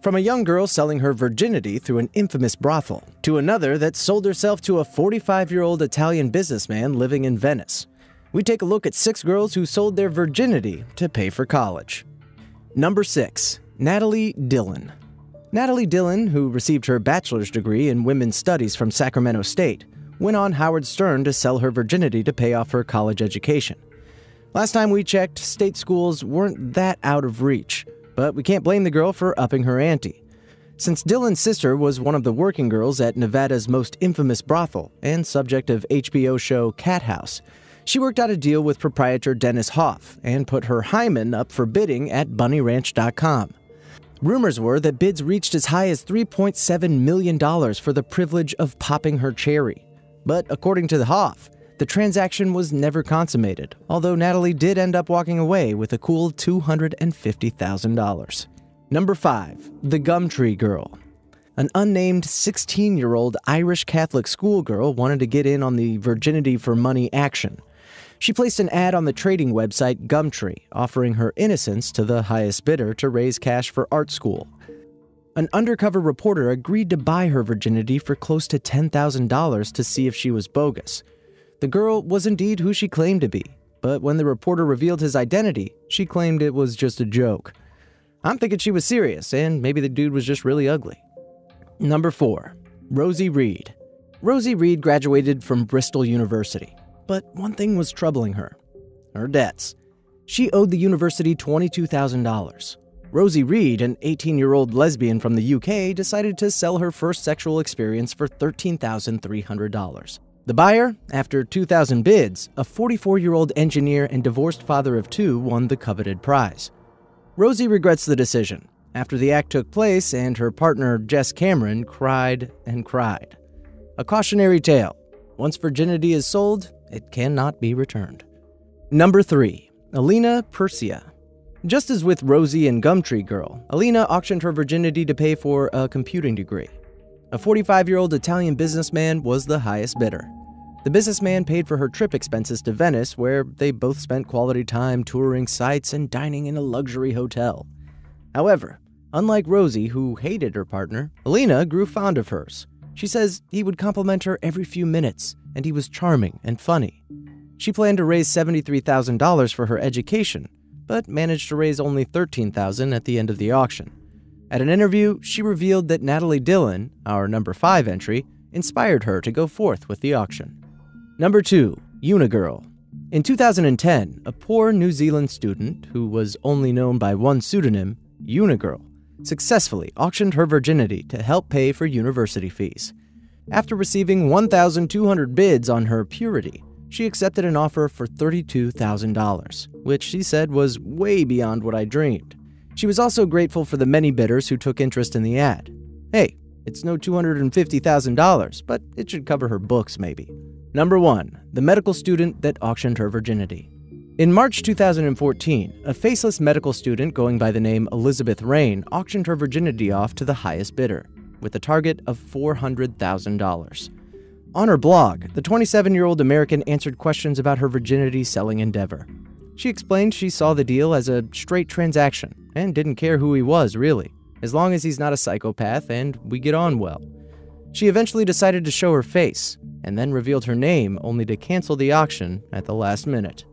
From a young girl selling her virginity through an infamous brothel, to another that sold herself to a 45-year-old Italian businessman living in Venice, we take a look at 6 girls who sold their virginity to pay for college. Number 6. Natalie Dillon. Natalie Dillon, who received her bachelor's degree in women's studies from Sacramento State, went on Howard Stern to sell her virginity to pay off her college education. Last time we checked, state schools weren't that out of reach, but we can't blame the girl for upping her ante. Since Dillon's sister was one of the working girls at Nevada's most infamous brothel and subject of HBO show Cat House, she worked out a deal with proprietor Dennis Hoff and put her hymen up for bidding at bunnyranch.com. Rumors were that bids reached as high as $3.7 million for the privilege of popping her cherry. But according to the Hoff, the transaction was never consummated, although Natalie did end up walking away with a cool $250,000. Number 5. The Gumtree Girl. An unnamed 16-year-old Irish Catholic schoolgirl wanted to get in on the virginity for money action. She placed an ad on the trading website Gumtree, offering her innocence to the highest bidder to raise cash for art school. An undercover reporter agreed to buy her virginity for close to $10,000 to see if she was bogus. The girl was indeed who she claimed to be, but when the reporter revealed his identity, she claimed it was just a joke. I'm thinking she was serious, and maybe the dude was just really ugly. Number 4. Rosie Reed. Rosie Reed graduated from Bristol University, but one thing was troubling her: her debts. She owed the university $22,000. Rosie Reed, an 18-year-old lesbian from the UK, decided to sell her first sexual experience for $13,300. The buyer, after 2,000 bids, a 44-year-old engineer and divorced father of 2, won the coveted prize. Rosie regrets the decision. After the act took place, and her partner, Jess Cameron, cried and cried. A cautionary tale: once virginity is sold, it cannot be returned. Number 3. Alina Persia. Just as with Rosie and Gumtree Girl, Alina auctioned her virginity to pay for a computing degree. A 45-year-old Italian businessman was the highest bidder. The businessman paid for her trip expenses to Venice, where they both spent quality time touring sites and dining in a luxury hotel. However, unlike Rosie, who hated her partner, Alina grew fond of hers. She says he would compliment her every few minutes, and he was charming and funny. She planned to raise $73,000 for her education, but managed to raise only $13,000 at the end of the auction. At an interview, she revealed that Natalie Dillon, our number 5 entry, inspired her to go forth with the auction. Number 2. Unigirl. In 2010, a poor New Zealand student, who was only known by one pseudonym, Unigirl, successfully auctioned her virginity to help pay for university fees. After receiving 1,200 bids on her purity, she accepted an offer for $32,000, which she said was way beyond what I dreamed. She was also grateful for the many bidders who took interest in the ad. Hey, it's no $250,000, but it should cover her books maybe. Number 1. The medical student that auctioned her virginity. In March 2014, a faceless medical student going by the name Elizabeth Rain auctioned her virginity off to the highest bidder, with a target of $400,000. On her blog, the 27-year-old American answered questions about her virginity selling endeavor. She explained she saw the deal as a straight transaction and didn't care who he was, really, as long as he's not a psychopath and we get on well. She eventually decided to show her face, and then revealed her name only to cancel the auction at the last minute.